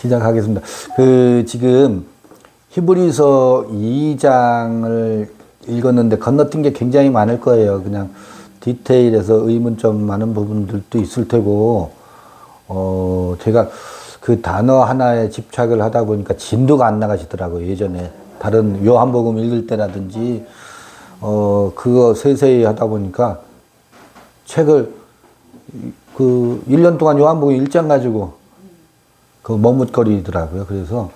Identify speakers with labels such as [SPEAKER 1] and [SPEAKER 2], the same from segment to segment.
[SPEAKER 1] 시작하겠습니다. 지금 히브리서 2장을 읽었는데 건너뛴 게 굉장히 많을 거예요. 그냥 디테일에서 의문점 많은 부분들도 있을 테고, 제가 그 단어 하나에 집착을 하다 보니까 진도가 안 나가시더라고요. 예전에 다른 요한복음 읽을 때라든지, 그거 세세히 하다 보니까 책을 1년 동안 요한복음 1장 가지고 머뭇거리더라고요. 그래서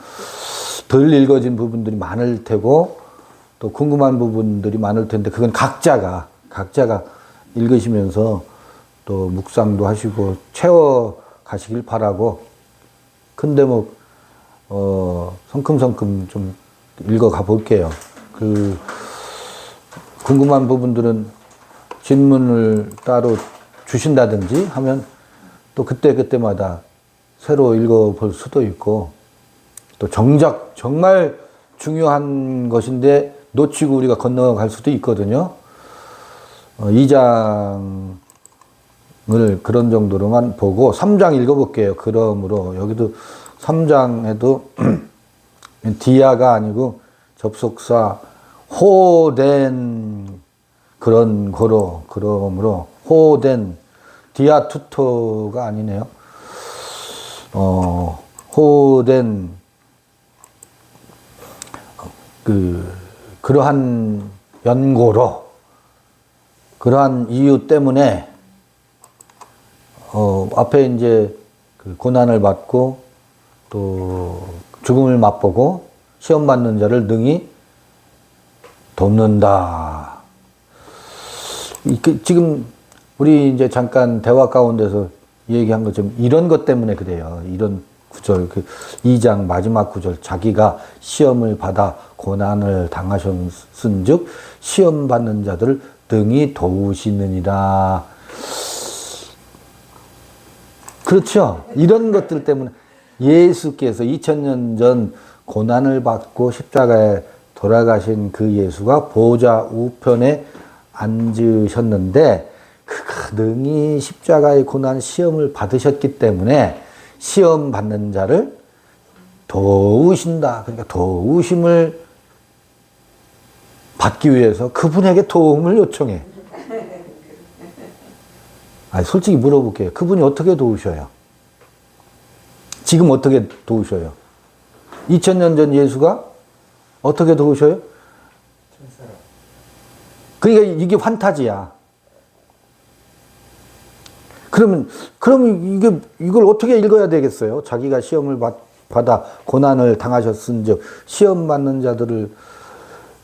[SPEAKER 1] 덜 읽어진 부분들이 많을 테고, 또 궁금한 부분들이 많을 텐데, 그건 각자가 읽으시면서 또 묵상도 하시고 채워 가시길 바라고, 큰 대목, 성큼성큼 좀 읽어가 볼게요. 궁금한 부분들은 질문을 따로 주신다든지 하면 또 그때마다 새로 읽어볼 수도 있고, 또 정말 중요한 것인데 놓치고 우리가 건너갈 수도 있거든요. 2장을 그런 정도로만 보고 3장 읽어볼게요. 그러므로 여기도 3장에도 디아가 아니고 접속사 호된 그런 거로, 그러므로 호된 디아투토가 아니네요. 호된 그러한 연고로, 그러한 이유 때문에 앞에 이제 고난을 받고 또 죽음을 맛보고 시험 받는 자를 능히 돕는다. 지금 우리 이제 잠깐 대화 가운데서 얘기한 것처럼 이런 것 때문에 그래요. 이런 구절, 2장 마지막 구절, 자기가 시험을 받아 고난을 당하셨은즉 시험 받는 자들을 능히 도우시느니라. 그렇죠. 이런 것들 때문에 예수께서 2000년 전 고난을 받고 십자가에 돌아가신 그 예수가 보좌 우편에 앉으셨는데, 그가 능히 십자가의 고난 시험을 받으셨기 때문에 시험 받는 자를 도우신다. 그러니까 도우심을 받기 위해서 그분에게 도움을 요청해. 솔직히 물어볼게요. 그분이 어떻게 도우셔요? 지금 어떻게 도우셔요? 2000년 전 예수가 어떻게 도우셔요? 그러니까 이게 환타지야. 그러면 이걸 어떻게 읽어야 되겠어요? 자기가 시험을 받아 고난을 당하셨은즉 시험 받는 자들을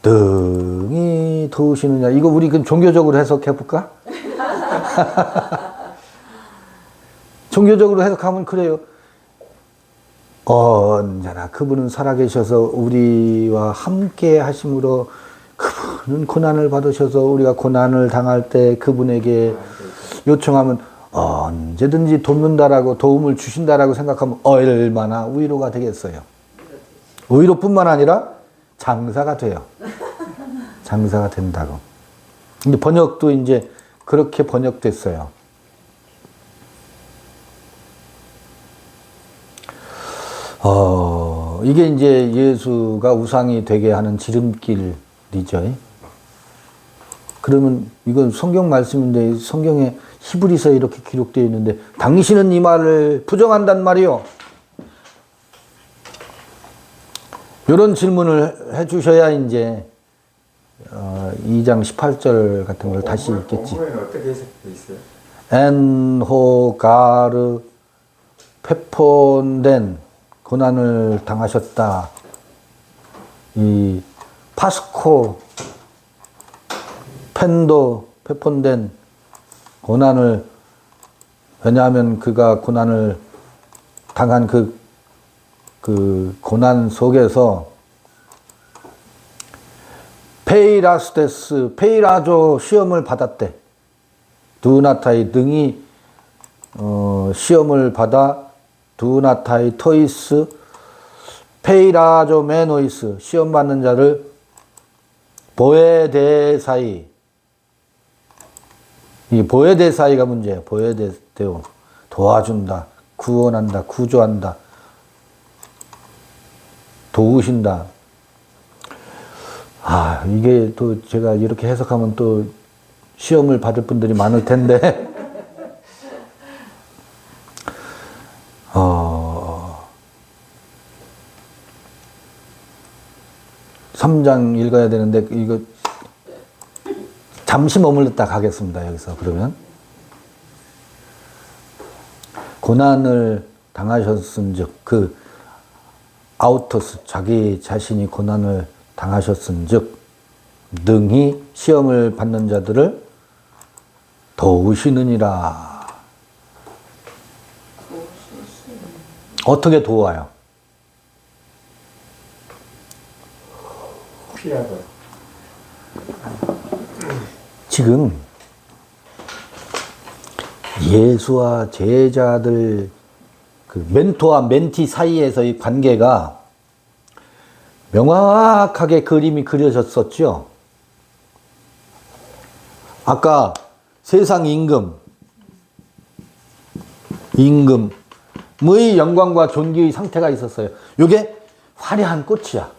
[SPEAKER 1] 능히 도우시느냐. 이거 우리 종교적으로 해석해 볼까? 종교적으로 해석하면 그래요. 언제나 그분은 살아계셔서 우리와 함께 하심으로, 그분은 고난을 받으셔서 우리가 고난을 당할 때 그분에게 요청하면 언제든지 돕는다라고, 도움을 주신다라고 생각하면 얼마나 위로가 되겠어요. 위로뿐만 아니라 장사가 돼요. 장사가 된다고. 근데 번역도 이제 그렇게 번역됐어요. 이게 이제 예수가 우상이 되게 하는 지름길이죠. 그러면 이건 성경 말씀인데, 성경에 히브리서에 이렇게 기록되어 있는데 당신은 이 말을 부정한단 말이요. 이런 질문을 해 주셔야 이제 2장 18절 같은 걸 다시 읽겠지.
[SPEAKER 2] 원문에는 어떻게 해석되어 있어요?
[SPEAKER 1] 엔호가르 페폰된 고난을 당하셨다. 이 파스코 펜도 페폰된 고난을, 왜냐하면 그가 고난을 당한 그 고난 속에서 페이라조 시험을 받았대. 두나타이 능히 시험을 받아 두나타이 토이스 페이라조 메노이스 시험 받는 자를 보에데사이, 이 보에데사이가 문제예요. 보에데오, 도와준다, 구원한다, 구조한다. 도우신다. 아, 이게 또 제가 이렇게 해석하면 또 시험을 받을 분들이 많을 텐데, 3장 읽어야 되는데, 이거 잠시 머물렀다 가겠습니다, 여기서. 그러면. 고난을 당하셨은 즉, 그, 아우토스, 자기 자신이 고난을 당하셨은 즉, 능히 시험을 받는 자들을 도우시느니라. 어떻게 도와요?
[SPEAKER 2] 피하고.
[SPEAKER 1] 지금 예수와 제자들 그 멘토와 멘티 사이에서의 관계가 명확하게 그림이 그려졌었죠. 아까 세상 임금의 영광과 존귀의 상태가 있었어요. 이게 화려한 꽃이야.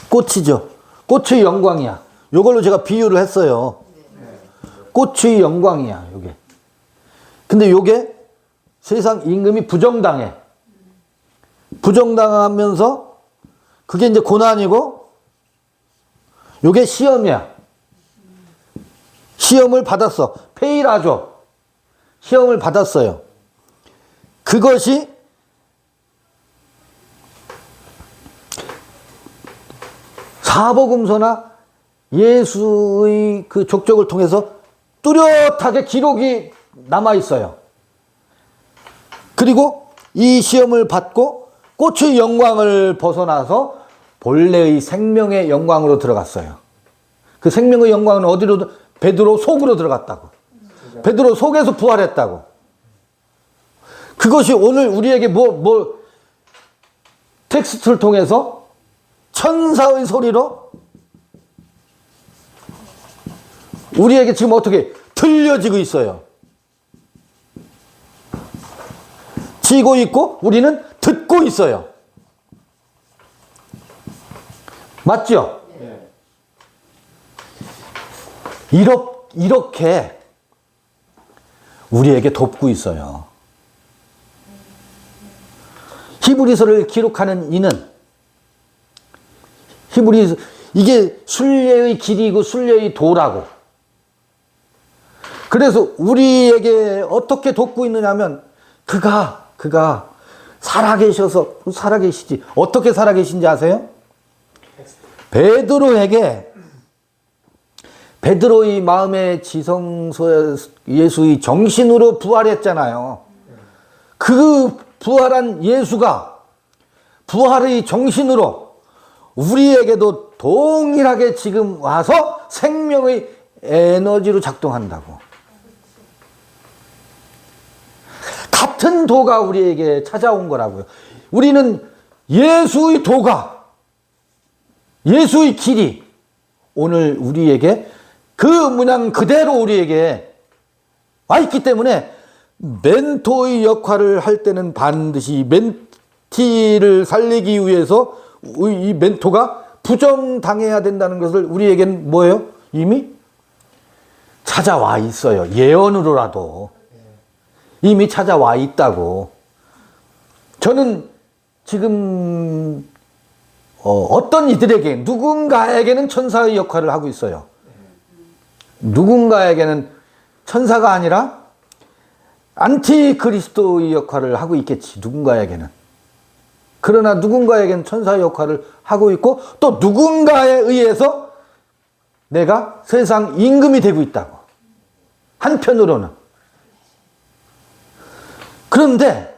[SPEAKER 1] 꽃이죠. 꽃의 영광이야. 이걸로 제가 비유를 했어요. 꽃의 영광이야, 요게. 근데 요게 세상 임금이 부정당해. 부정당하면서 그게 이제 고난이고 요게 시험이야. 시험을 받았어. 페이라죠. 시험을 받았어요. 그것이 사복음서나 예수의 그 족적을 통해서 뚜렷하게 기록이 남아 있어요. 그리고 이 시험을 받고 꽃의 영광을 벗어나서 본래의 생명의 영광으로 들어갔어요. 그 생명의 영광은 어디로? 베드로 속으로 들어갔다고. 베드로 속에서 부활했다고. 그것이 오늘 우리에게 텍스트를 통해서 천사의 소리로 우리에게 지금 어떻게 들려지고 있어요. 지고 있고 우리는 듣고 있어요. 맞죠?
[SPEAKER 2] 네.
[SPEAKER 1] 이렇게 우리에게 돕고 있어요. 히브리서를 기록하는 이는 이게 순례의 길이고 순례의 도라고. 그래서 우리에게 어떻게 돕고 있느냐 하면 그가 살아계시지. 어떻게 살아계신지 아세요? 베드로의 마음의 지성소 예수의 정신으로 부활했잖아요. 그 부활한 예수가 부활의 정신으로 우리에게도 동일하게 지금 와서 생명의 에너지로 작동한다고. 같은 도가 우리에게 찾아온 거라고요. 우리는 예수의 도가, 예수의 길이 오늘 우리에게 그 문양 그대로 우리에게 와 있기 때문에 멘토의 역할을 할 때는 반드시 멘티를 살리기 위해서 이 멘토가 부정당해야 된다는 것을 우리에겐 뭐예요? 이미 찾아와 있어요. 예언으로라도 이미 찾아와 있다고. 저는 지금 어떤 이들에게 누군가에게는 천사의 역할을 하고 있어요. 누군가에게는 천사가 아니라 안티그리스도의 역할을 하고 있겠지. 누군가에게는. 그러나 누군가에게는 천사의 역할을 하고 있고 또 누군가에 의해서 내가 세상 임금이 되고 있다고. 한편으로는. 그런데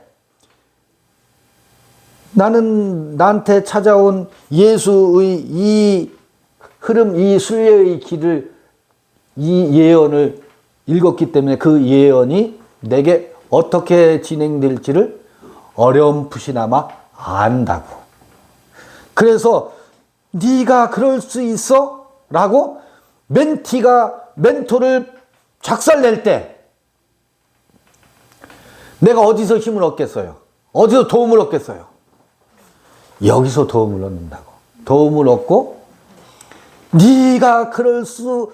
[SPEAKER 1] 나는 나한테 찾아온 예수의 이 흐름, 이 순례의 길을, 이 예언을 읽었기 때문에 그 예언이 내게 어떻게 진행될지를 어렴풋이나마 안다고. 그래서 네가 그럴 수 있어? 라고 멘토를 작살낼 때 내가 어디서 힘을 얻겠어요? 어디서 도움을 얻겠어요? 여기서 도움을 얻는다고. 도움을 얻고 네가 그럴 수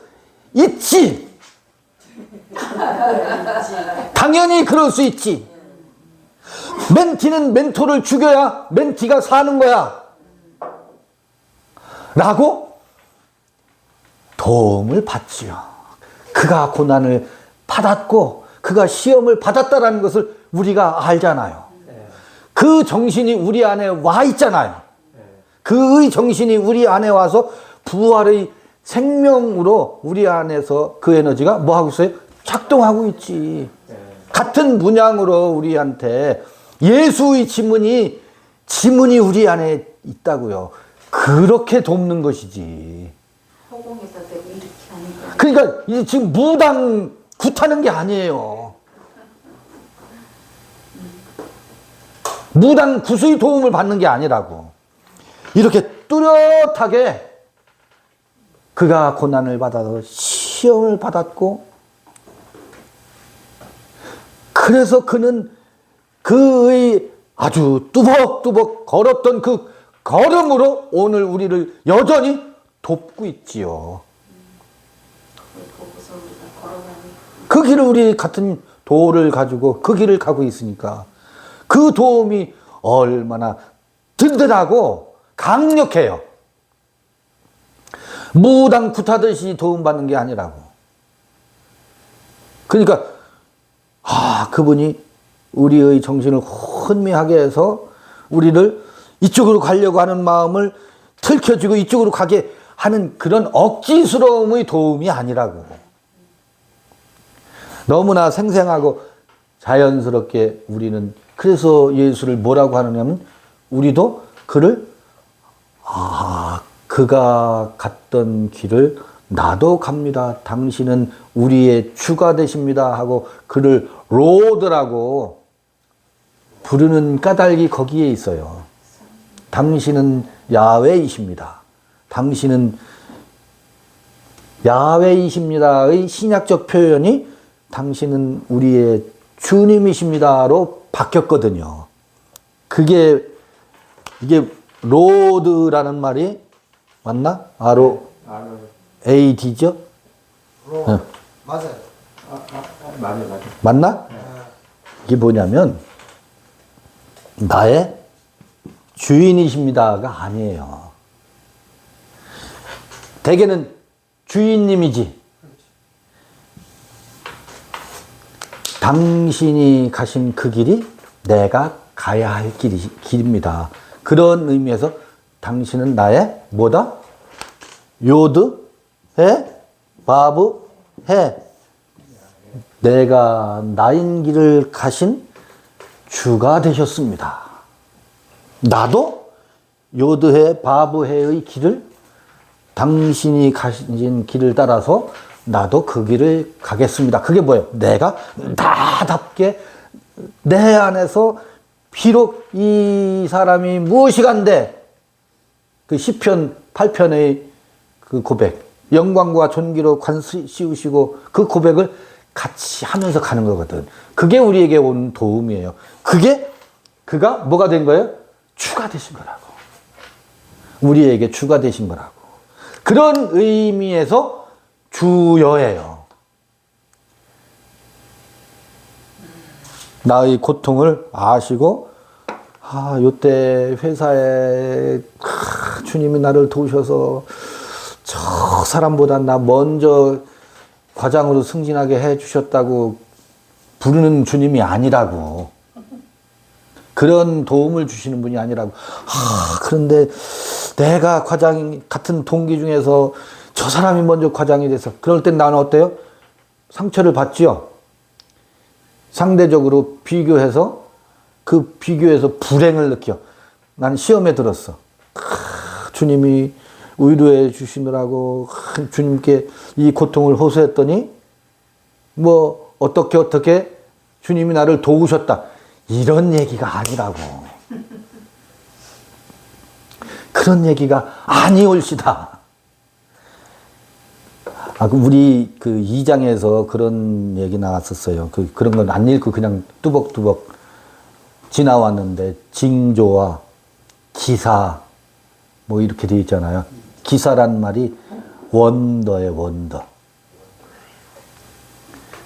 [SPEAKER 1] 있지. 당연히 그럴 수 있지. 멘티는 멘토를 죽여야 멘티가 사는 거야. 라고 도움을 받지요. 그가 고난을 받았고 그가 시험을 받았다라는 것을 우리가 알잖아요. 그 정신이 우리 안에 와 있잖아요. 그의 정신이 우리 안에 와서 부활의 생명으로 우리 안에서 그 에너지가 뭐 하고 있어요? 작동하고 있지. 같은 문양으로 우리한테 예수의 지문이 우리 안에 있다고요. 그렇게 돕는 것이지.
[SPEAKER 2] 허공에서 되고 이렇게 하는 거.
[SPEAKER 1] 그러니까 이 지금 무당 굿하는 게 아니에요. 무당 굿의 도움을 받는 게 아니라고. 이렇게 뚜렷하게 그가 고난을 받아서 시험을 받았고 그래서 그는 그의 아주 뚜벅뚜벅 걸었던 그 걸음으로 오늘 우리를 여전히 돕고 있지요.
[SPEAKER 2] 보고서 우리가 걸어가는
[SPEAKER 1] 그 길을 우리 같은 도를 가지고 그 길을 가고 있으니까 그 도움이 얼마나 든든하고 강력해요. 무당 굿하듯이 도움받는 게 아니라고. 그러니까 그분이 우리의 정신을 혼미하게 해서 우리를 이쪽으로 가려고 하는 마음을 틀켜주고 이쪽으로 가게 하는 그런 억지스러움의 도움이 아니라고. 너무나 생생하고 자연스럽게 우리는 그래서 예수를 뭐라고 하느냐면 우리도 그를 그가 갔던 길을 나도 갑니다. 당신은 우리의 주가 되십니다. 하고 그를 로드라고 부르는 까닭이 거기에 있어요. 당신은 야훼이십니다. 당신은 야훼이십니다의 신약적 표현이 당신은 우리의 주님이십니다로 바뀌었거든요. 이게 로드라는 말이 맞나? ROAD죠?
[SPEAKER 3] 맞아요. 맞아요.
[SPEAKER 1] 맞나? 이게 뭐냐면 나의 주인이십니다가 아니에요. 대개는 주인님이지. 당신이 가신 그 길이 내가 가야 할 길입니다. 그런 의미에서 당신은 나의 뭐다? 요드, 해, 바브, 해. 내가 나인 길을 가신 주가 되셨습니다. 나도 요드해, 바브해의 길을 당신이 가신 길을 따라서 나도 그 길을 가겠습니다. 그게 뭐예요? 내가 나답게 내 안에서 비록 이 사람이 무엇이간데 그 시편 8편의 그 고백, 영광과 존귀로 관 씌우시고 그 고백을 같이 하면서 가는 거거든. 그게 우리에게 온 도움이에요. 그가 뭐가 된 거예요? 주가 되신 거라고. 우리에게 주가 되신 거라고. 그런 의미에서 주여예요. 나의 고통을 아시고 요때 회사에 주님이 나를 도우셔서 저 사람보다 나 먼저 과장으로 승진하게 해주셨다고 부르는 주님이 아니라고. 그런 도움을 주시는 분이 아니라고. 그런데 내가 과장 같은 동기 중에서 저 사람이 먼저 과장이 돼서 그럴 땐 나는 어때요? 상처를 받지요. 상대적으로 비교해서 그 비교에서 불행을 느껴. 난 시험에 들었어. 주님이 위로해 주시느라고 주님께 이 고통을 호소했더니 뭐 어떻게 주님이 나를 도우셨다. 이런 얘기가 아니라고. 그런 얘기가 아니올시다. 우리 그 2장에서 그런 얘기 나왔었어요. 그런 건 안 읽고 그냥 뚜벅뚜벅 지나왔는데, 징조와 기사, 뭐 이렇게 되어 있잖아요. 기사란 말이 원더예요, 원더.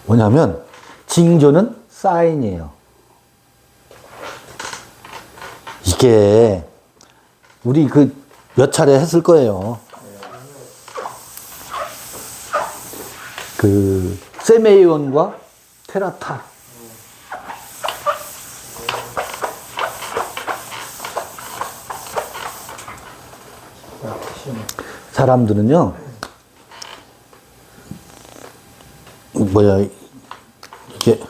[SPEAKER 1] 뭐냐면, 징조는 사인이에요. 이게, 우리 몇 차례 했을 거예요. 세메이온과 테라타. 사람들은요, 이게,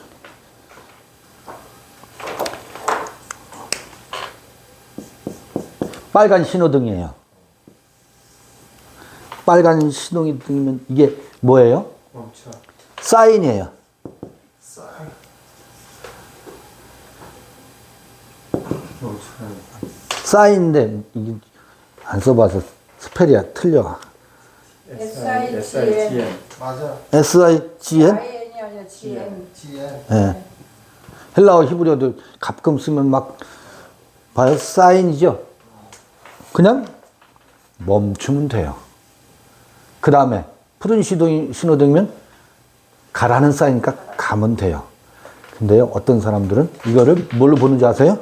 [SPEAKER 1] 빨간 신호등이에요. 빨간 신호등이 뜨면 이게 뭐예요?
[SPEAKER 3] 멈춰.
[SPEAKER 1] 사인이에요.
[SPEAKER 3] 사인. 멈춰.
[SPEAKER 1] 사인인데, 이게 안 써봐서 스펠이 틀려.
[SPEAKER 2] SIGN.
[SPEAKER 3] 맞아.
[SPEAKER 1] SIGN?
[SPEAKER 2] IN이 아니라 GN.
[SPEAKER 3] GN.
[SPEAKER 1] 예. 헬라어 히브리어도 가끔 쓰면 막, 봐요. 사인이죠? 그냥 멈추면 돼요. 그 다음에 푸른 신호등이면 가라는 사이니까 가면 돼요. 근데요, 어떤 사람들은 이거를 뭘로 보는지 아세요?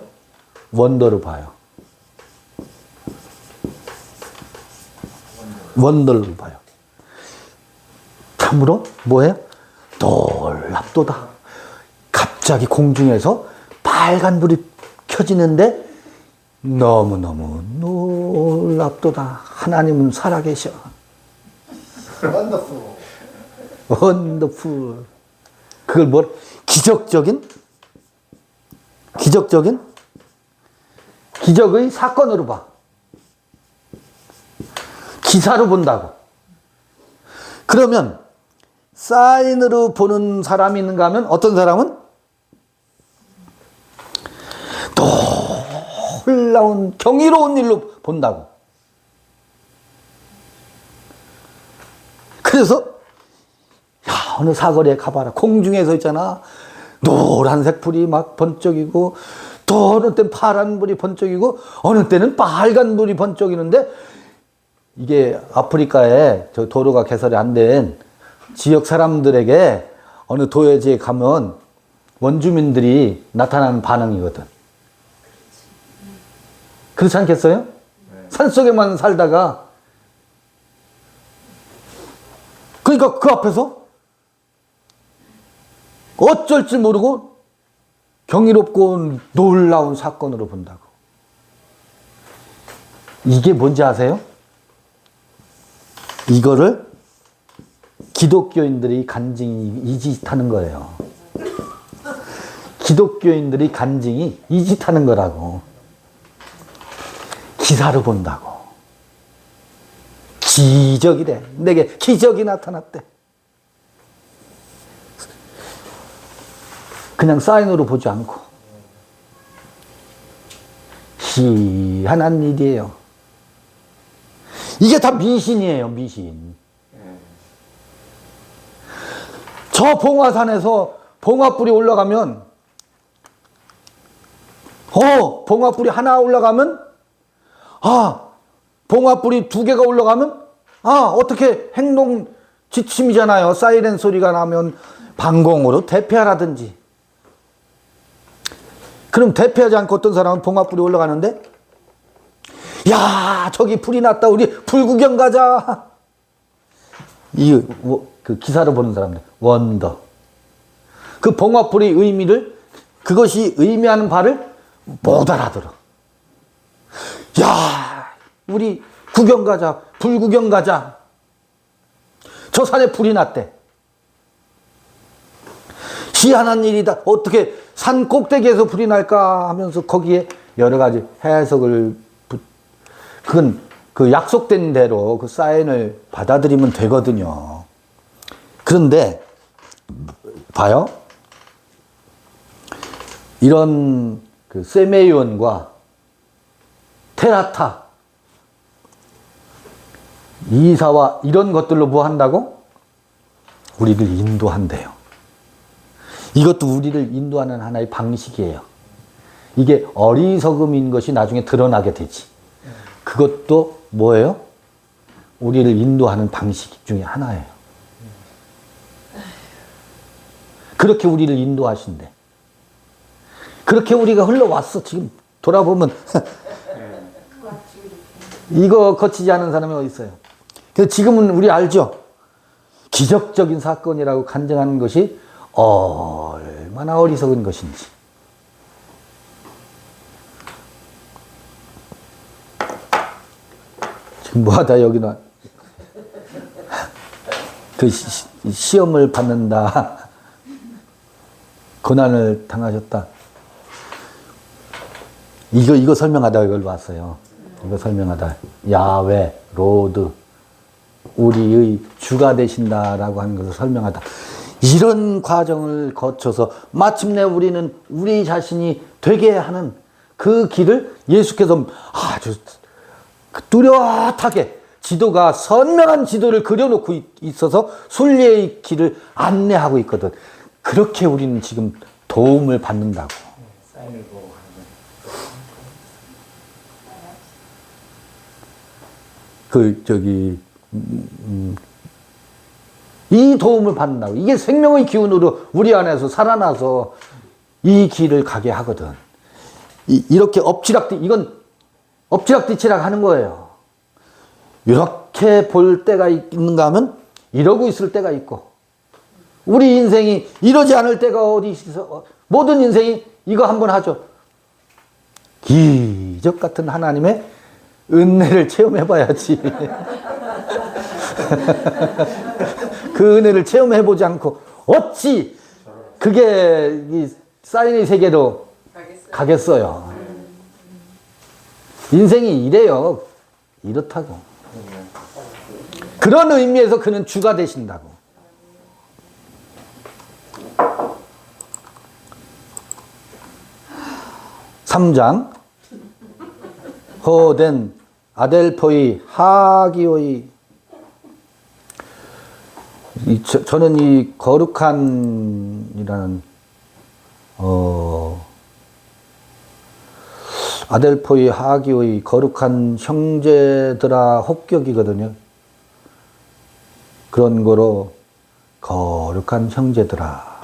[SPEAKER 1] 원더로 봐요. 원더로 봐요. 참으로 뭐예요? 놀랍도다. 갑자기 공중에서 빨간불이 켜지는데 너무너무 놀랍도다. 하나님은 살아계셔.
[SPEAKER 3] 원더풀.
[SPEAKER 1] 원더풀. 그걸 기적의 사건으로 봐. 기사로 본다고. 그러면 사인으로 보는 사람이 있는가 하면 어떤 사람은 놀라운 경이로운 일로 본다고. 그래서 어느 사거리에 가봐라. 공중에서 있잖아. 노란색 불이 막 번쩍이고 또 어느 때는 파란 불이 번쩍이고 어느 때는 빨간 불이 번쩍이는데 이게 아프리카에 저 도로가 개설이 안 된 지역 사람들에게 어느 도회지에 가면 원주민들이 나타나는 반응이거든. 그렇지 않겠어요?
[SPEAKER 3] 네.
[SPEAKER 1] 산속에만 살다가 그러니까 그 앞에서 어쩔 줄 모르고 경이롭고 놀라운 사건으로 본다고. 이게 뭔지 아세요? 이거를 기독교인들이 간증이 이 짓 하는 거예요. 기독교인들이 간증이 이 짓 하는 거라고. 기사로 본다고. 기적이래. 내게 기적이 나타났대. 그냥 사인으로 보지 않고. 희한한 일이에요. 이게 다 미신이에요, 미신. 저 봉화산에서 봉화불이 올라가면, 봉화불이 하나 올라가면, 봉화불이 두 개가 올라가면, 어떻게 행동 지침이잖아요. 사이렌 소리가 나면 방공으로 대피하라든지. 그럼 대피하지 않고 어떤 사람은 봉화불이 올라가는데, 야, 저기 불이 났다. 우리 불 구경 가자. 그 기사로 보는 사람들. 원더. 그 봉화불의 의미를, 그것이 의미하는 바를 못 알아들어. 야, 우리 구경 가자. 불 구경 가자. 저 산에 불이 났대. 희한한 일이다. 어떻게 산 꼭대기에서 불이 날까 하면서 거기에 여러 가지 해석을, 그건 그 약속된 대로 그 사인을 받아들이면 되거든요. 그런데, 봐요. 이런 그 세메이온과 테라타, 이사와 이런 것들로 뭐 한다고? 우리를 인도한대요. 이것도 우리를 인도하는 하나의 방식이에요. 이게 어리석음인 것이 나중에 드러나게 되지. 그것도 뭐예요? 우리를 인도하는 방식 중에 하나예요. 그렇게 우리를 인도하신대. 그렇게 우리가 흘러왔어. 지금 돌아보면 이거 거치지 않은 사람이 어디 있어요? 그래서 지금은 우리 알죠? 기적적인 사건이라고 간증하는 것이 얼마나 어리석은 것인지. 지금 뭐하다 여기는 그 시험을 받는다. 고난을 당하셨다. 이거 설명하다 이걸 봤어요. 이거 설명하다. 야훼, 로드, 우리의 주가 되신다라고 하는 것을 설명하다. 이런 과정을 거쳐서 마침내 우리는 우리 자신이 되게 하는 그 길을 예수께서 아주 뚜렷하게 지도가 선명한 지도를 그려놓고 있어서 순례의 길을 안내하고 있거든. 그렇게 우리는 지금 도움을 받는다고.
[SPEAKER 3] 사인을 보고
[SPEAKER 1] 이 도움을 받는다고. 이게 생명의 기운으로 우리 안에서 살아나서 이 길을 가게 하거든. 이렇게 이건 엎치락뒤치락 하는 거예요. 이렇게 볼 때가 있는가 하면 이러고 있을 때가 있고, 우리 인생이 이러지 않을 때가 어디 있어. 모든 인생이 이거 한번 하죠. 기적 같은 하나님의 은혜를 체험해봐야지. 그 은혜를 체험해보지 않고 어찌 그게 이 사인의 세계로 가겠어요. 인생이 이래요. 이렇다고. 그런 의미에서 그는 주가 되신다고. (3장) 호된 아델포의 하기오의 저는 이 거룩한이라는 아델포의 하기오의 거룩한 형제들아 합격이거든요. 그런 거로 거룩한 형제들아.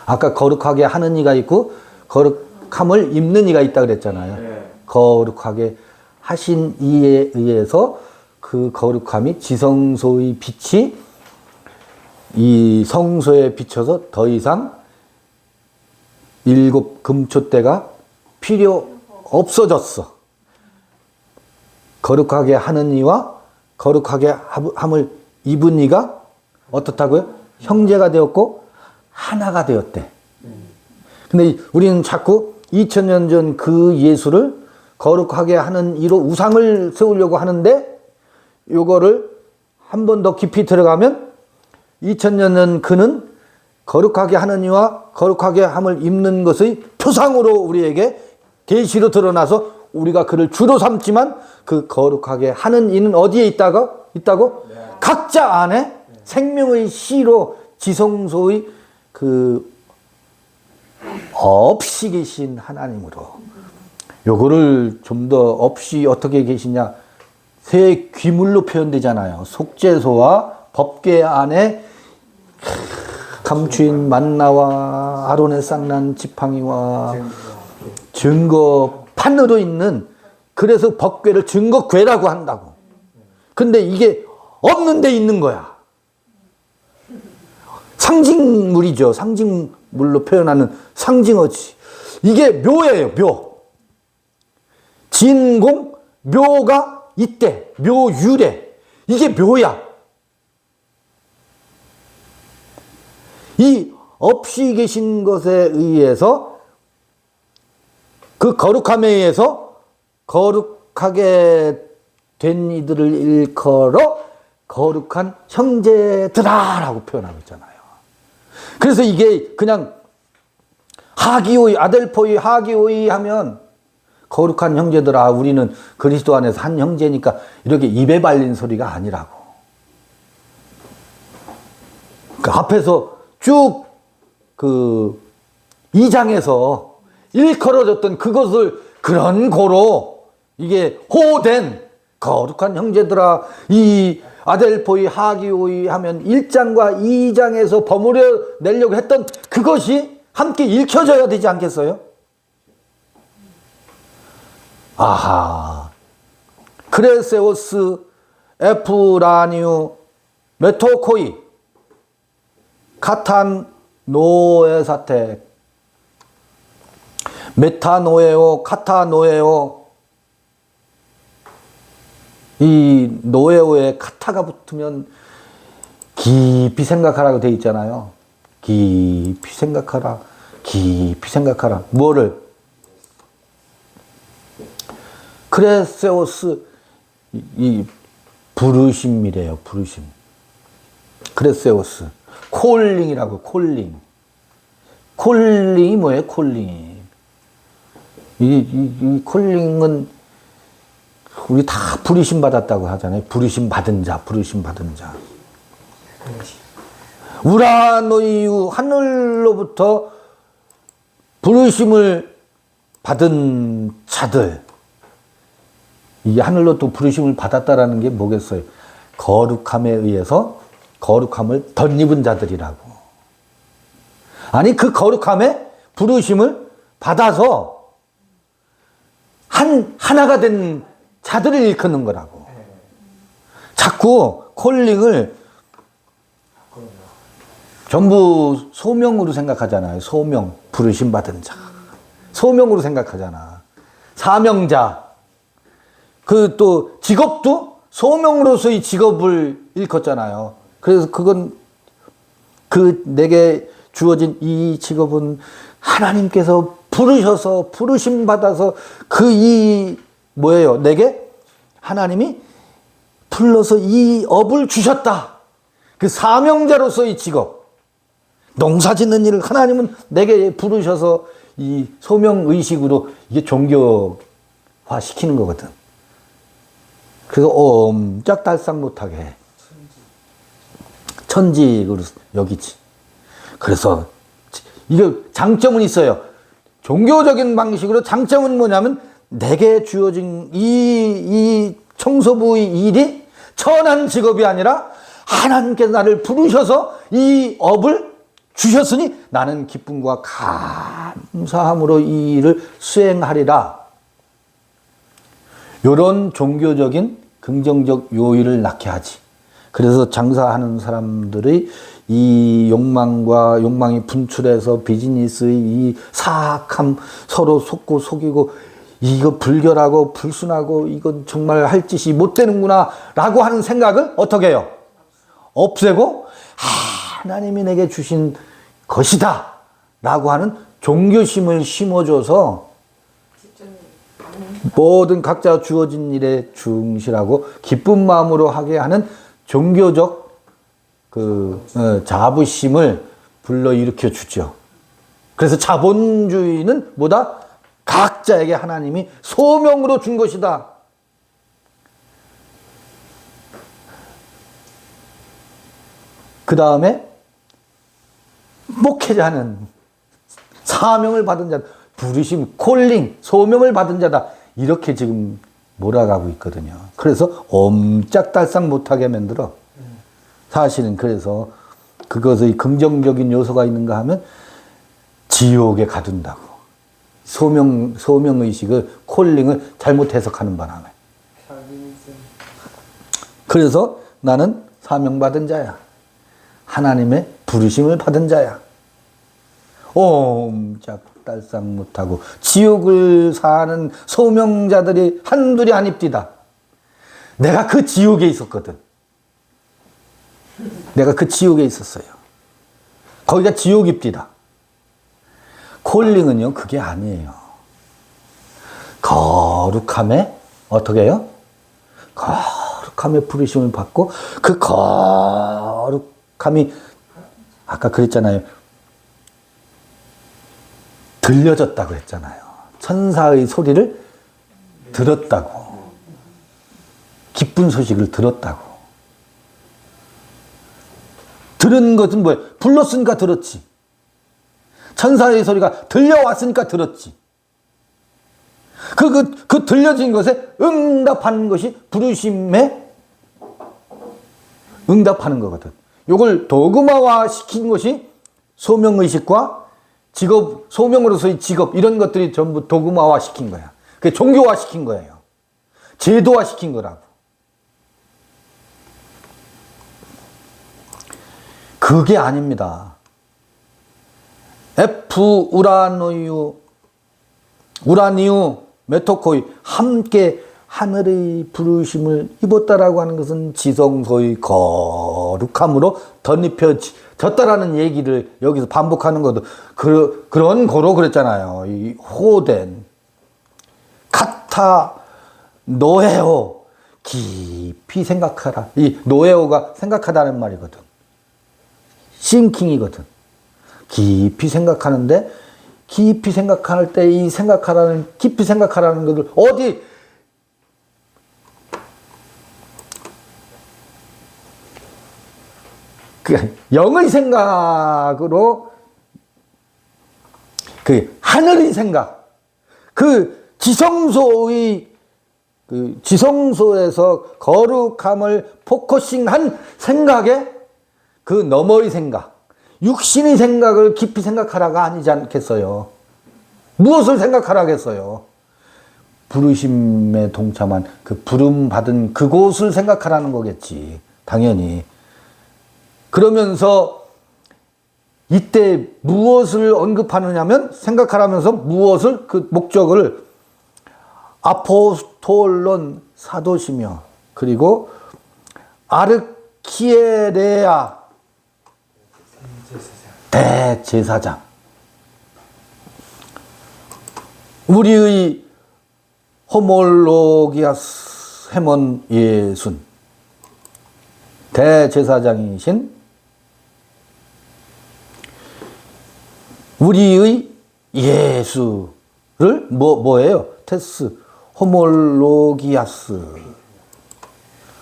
[SPEAKER 1] 아까 거룩하게 하는 이가 있고 거룩함을 입는 이가 있다 그랬잖아요.
[SPEAKER 3] 네.
[SPEAKER 1] 거룩하게 하신 이에 의해서 그 거룩함이 지성소의 빛이 이 성소에 비춰서 더 이상 7 금초대가 필요 없어졌어. 거룩하게 하는 이와 거룩하게 함을 입은 이가 어떻다고요? 형제가 되었고 하나가 되었대. 근데 우리는 자꾸 2000년 전 그 예수를 거룩하게 하는 이로 우상을 세우려고 하는데, 요거를 한 번 더 깊이 들어가면 2000년 전 그는 거룩하게 하는 이와 거룩하게 함을 입는 것의 표상으로 우리에게 계시로 드러나서 우리가 그를 주로 삼지만 그 거룩하게 하는 이는 어디에 있다고? 네. 각자 안에 생명의 씨로 지성소의 그 없이 계신 하나님으로. 요거를 좀 더 없이 어떻게 계시냐, 새 귀물로 표현되잖아요. 속죄소와 법궤 안에 감추인 만나와 아론의 쌍난 지팡이와 증거판으로 있는, 그래서 법궤를 증거궤라고 한다고. 근데 이게 없는 데 있는 거야. 상징물이죠. 상징물로 표현하는 상징어지. 이게 묘예요. 묘. 진공, 묘가 있대. 묘유래. 이게 묘야. 이 없이 계신 것에 의해서, 그 거룩함에 의해서 거룩하게 된 이들을 일컬어 거룩한 형제들아라고 표현하고 있잖아요. 그래서 이게 그냥 하기오이, 아델포이 하기오이 하면 거룩한 형제들아, 우리는 그리스도 안에서 한 형제니까, 이렇게 입에 발린 소리가 아니라고. 그 앞에서 쭉 그 2장에서 일컬어졌던 그것을 그런 고로 이게 호된 거룩한 형제들아 이 아델포이 하기오이 하면 1장과 2장에서 버무려 내려고 했던 그것이 함께 읽혀져야 되지 않겠어요? 아하. 크레세오스 에프라니우 메토코이 카탄 노에사테 메타노에오 카타노에오 이 노에오에 카타가 붙으면 깊이 생각하라고 돼 있잖아요. 깊이 생각하라. 깊이 생각하라. 뭐를? 크레세오스 이 부르심이래요. 부르심. 크레세오스. 콜링이라고. 콜링. 콜링이 뭐예요? 콜링이. 이 콜링은 우리 다 부르심 받았다고 하잖아요. 부르심 받은 자, 부르심 받은 자. 우라노이유 하늘로부터 부르심을 받은 자들. 이 하늘로 또 부르심을 받았다라는 게 뭐겠어요? 거룩함에 의해서 거룩함을 덧입은 자들이라고. 아니 그 거룩함에 부르심을 받아서 하나가 된 자들을 일컫는 거라고. 자꾸 콜링을 전부 소명으로 생각하잖아요. 소명, 부르심 받은 자. 소명으로 생각하잖아. 사명자. 그 또 직업도 소명으로서의 직업을 일컫잖아요. 그래서 그건 그 내게 주어진 이 직업은 하나님께서 부르셔서 부르심 받아서 그 이 뭐예요? 내게 하나님이 불러서 이 업을 주셨다. 그 사명자로서의 직업. 농사 짓는 일을 하나님은 내게 부르셔서 이 소명의식으로 이게 종교화 시키는 거거든. 그래서 옴짝달싹 못하게 해. 천직으로 여기지. 그래서 이게 장점은 있어요. 종교적인 방식으로 장점은 뭐냐면 내게 주어진 이 청소부의 일이 천한 직업이 아니라 하나님께서 나를 부르셔서 이 업을 주셨으니 나는 기쁨과 감사함으로 이 일을 수행하리라. 이런 종교적인 긍정적 요일을 낳게 하지. 그래서 장사하는 사람들의 이 욕망이 분출해서 비즈니스의 이 사악함, 서로 속고 속이고 이거 불결하고 불순하고 이건 정말 할 짓이 못 되는구나 라고 하는 생각을 어떻게 해요? 없애고 하나님이 내게 주신 것이다 라고 하는 종교심을 심어줘서 모든 각자 주어진 일에 충실하고 기쁜 마음으로 하게 하는 종교적 자부심을 불러일으켜 주죠. 그래서 자본주의는 뭐다? 각자에게 하나님이 소명으로 준 것이다. 그 다음에 목회자는 사명을 받은 자, 부르심, 콜링, 소명을 받은 자다. 이렇게 지금 몰아가고 있거든요. 그래서 옴짝달싹 못하게 만들어. 사실은 그래서 그것의 긍정적인 요소가 있는가 하면 지옥에 가둔다고. 소명의식을, 콜링을 잘못 해석하는 바람에. 그래서 나는 사명받은 자야. 하나님의 부르심을 받은 자야. 옴짝달싹 못하고 지옥을 사는 소명자들이 한둘이 아닙디다. 내가 그 지옥에 있었거든. 내가 그 지옥에 있었어요. 거기가 지옥입디다. 콜링은요, 그게 아니에요. 거룩함에, 어떻게 해요? 거룩함에 부르심을 받고, 그 거룩함이, 아까 그랬잖아요. 들려졌다고 했잖아요. 천사의 소리를 들었다고. 기쁜 소식을 들었다고. 들은 것은 뭐예요? 불렀으니까 들었지. 천사의 소리가 들려왔으니까 들었지. 그 들려진 것에 응답하는 것이 부르심에 응답하는 거거든. 이걸 도그마화 시킨 것이 소명의식과 직업, 소명으로서의 직업, 이런 것들이 전부 도그마화 시킨 거야. 그게 종교화 시킨 거예요. 제도화 시킨 거라고. 그게 아닙니다. F 우라니우 메토코이 함께 하늘의 부르심을 입었다라고 하는 것은 지성소의 거룩함으로 덧입혀졌다라는 얘기를 여기서 반복하는 것도 그런 거로 그랬잖아요. 이 호된 카타 노에오 깊이 생각하라. 이 노에오가 생각하다는 말이거든. 싱킹이거든. 깊이 생각하는데 깊이 생각할 때 이 깊이 생각하라는 것을 어디 영의 생각으로 하늘의 생각, 지성소에서 거룩함을 포커싱한 생각에 그 너머의 생각, 육신의 생각을 깊이 생각하라가 아니지 않겠어요? 무엇을 생각하라겠어요? 부르심에 동참한 부름 받은 그곳을 생각하라는 거겠지. 당연히. 그러면서 이때 무엇을 언급하느냐면 생각하라면서 무엇을 목적을 아포스톨론 사도시며 그리고 아르키에레아 대제사장 우리의 호몰로기아스 헤몬 예순 대제사장이신 우리의 예수를 뭐예요? 테스 호몰로기아스.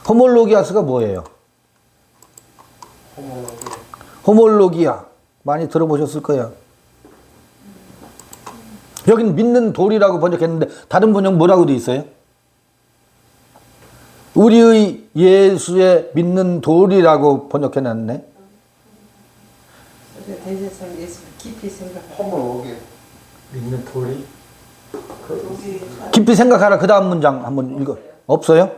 [SPEAKER 1] 호몰로기아스가 뭐예요? 호몰로기아 많이 들어보셨을 거예요. 여기는 믿는 돌이라고 번역했는데 다른 번역 뭐라고 돼 있어요? 우리의 예수의 믿는 돌이라고 번역해놨네.
[SPEAKER 4] 대제사장 예수 깊이 생각하라.
[SPEAKER 3] 호모로게 믿는 돌이
[SPEAKER 1] 깊이 생각하라. 그 다음 문장 한번 읽어. 없어요?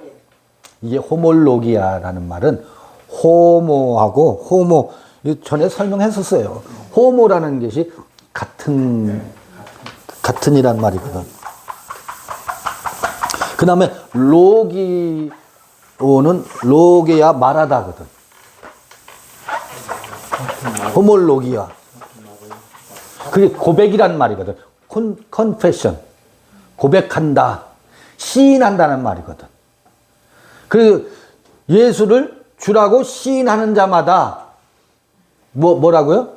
[SPEAKER 1] 이게 호몰로기아라는 말은 호모하고 호모 전에 설명했었어요. 호모라는 것이 같은이란 말이거든. 그 다음에 로기오는 로게야 말하다거든. 호몰로기아. 그게 고백이란 말이거든. confession. 고백한다. 시인한다는 말이거든. 그리고 예수를 주라고 시인하는 자마다 뭐라고요?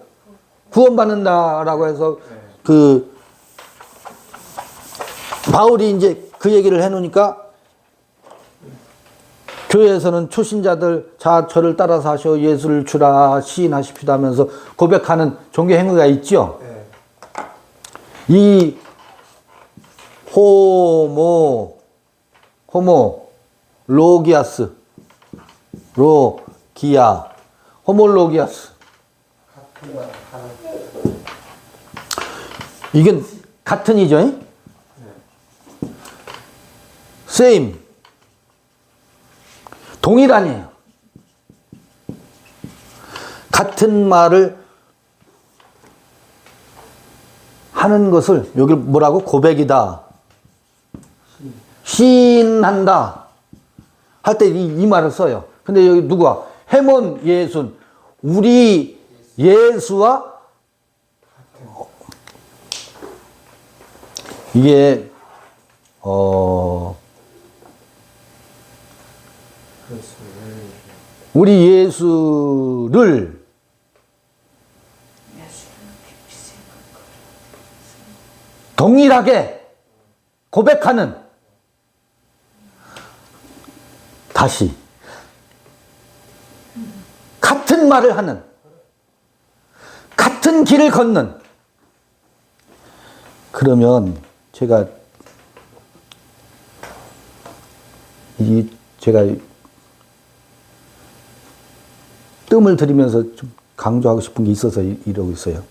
[SPEAKER 1] 구원받는다라고 해서 바울이 이제 그 얘기를 해놓으니까 교회에서는 초신자들 자 저를 따라서 하셔 예수를 주라 시인하십시오 하면서 고백하는 종교 행위가 있죠.
[SPEAKER 3] 네.
[SPEAKER 1] 이 호몰로기아스 이게 같은이죠? same 동일하네요. 같은 말을 하는 것을 여기 뭐라고? 고백이다. 시인한다. 할 때 이 말을 써요. 근데 여기 누가? 헤몬 예순. 우리 예수와 이게 우리 예수를 동일하게 고백하는 다시 같은 말을 하는 같은 길을 걷는. 그러면 제가 뜸을 들이면서 좀 강조하고 싶은 게 있어서 이러고 있어요.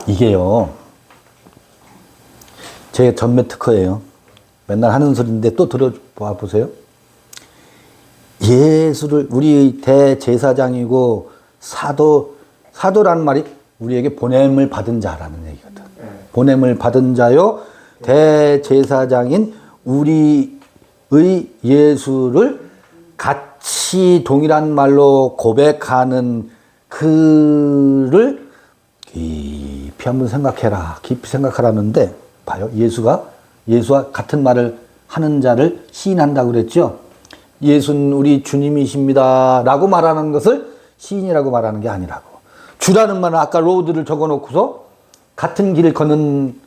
[SPEAKER 1] 이게요, 제 전매 특허예요. 맨날 하는 소리인데 또 들어봐 보세요. 예수를, 우리 대제사장이고 사도라는 말이 우리에게 보냄을 받은 자라는 얘기거든. 보냄을 받은 자요, 대제사장인 우리의 예수를 같이 동일한 말로 고백하는 그를 깊이 한번 생각해라. 깊이 생각하라는데, 봐요. 예수와 같은 말을 하는 자를 시인한다고 그랬죠. 예수는 우리 주님이십니다 라고 말하는 것을 시인이라고 말하는 게 아니라고. 주라는 말은 아까 로드를 적어놓고서 같은 길을 걷는,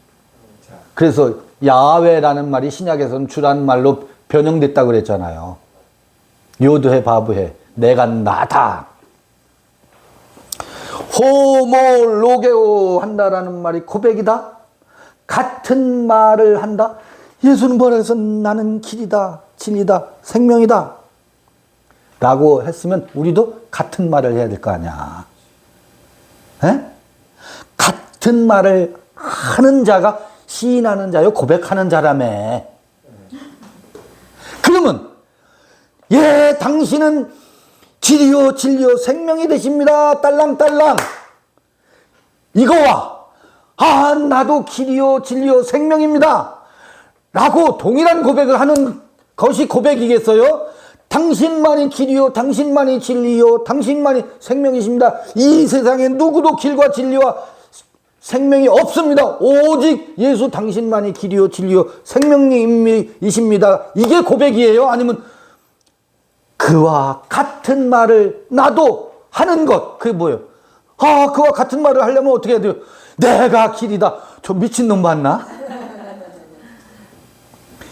[SPEAKER 1] 그래서 야훼라는 말이 신약에서는 주라는 말로 변형됐다고 그랬잖아요. 요드해 바브해, 내가 나다. 호모로게오 한다라는 말이 고백이다. 같은 말을 한다. 예수는 뭐라 해서 나는 길이다, 진리다, 생명이다 라고 했으면 우리도 같은 말을 해야 될 거 아니야. 에? 같은 말을 하는 자가 시인하는 자요, 고백하는 자라며. 그러면 예, 당신은 길이요 진리요 생명이 되십니다. 딸랑딸랑. 이거와 나도 길이요 진리요 생명입니다 라고 동일한 고백을 하는 것이 고백이겠어요? 당신만이 길이요, 당신만이 진리요, 당신만이 생명이십니다. 이 세상에 누구도 길과 진리와 생명이 없습니다. 오직 예수 당신만이 길이요, 진리요, 생명이십니다. 이게 고백이에요? 아니면 그와 같은 말을 나도 하는 것, 그게 뭐예요? 그와 같은 말을 하려면 어떻게 해야 돼요? 내가 길이다. 저 미친놈 맞나?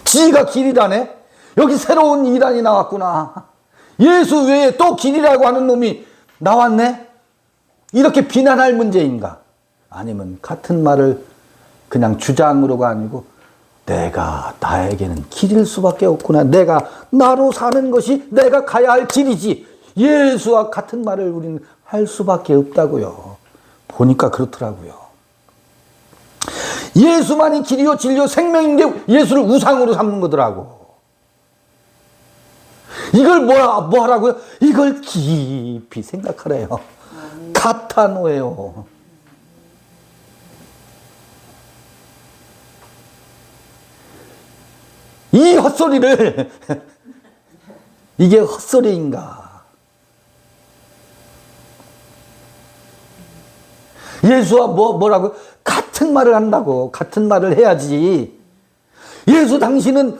[SPEAKER 1] 지가 길이다네? 여기 새로운 이단이 나왔구나. 예수 외에 또 길이라고 하는 놈이 나왔네? 이렇게 비난할 문제인가? 아니면 같은 말을 그냥 주장으로가 아니고 내가 나에게는 길일 수밖에 없구나. 내가 나로 사는 것이 내가 가야 할 길이지. 예수와 같은 말을 우리는 할 수밖에 없다고요. 보니까 그렇더라고요. 예수만이 길이요 진리요 생명인 게 예수를 우상으로 삼는 거더라고. 이걸 뭐 하라고요? 이걸 깊이 생각하래요. 카타노예요. 이 헛소리를 이게 헛소리인가? 예수와 뭐라고? 같은 말을 한다고. 같은 말을 해야지. 예수 당신은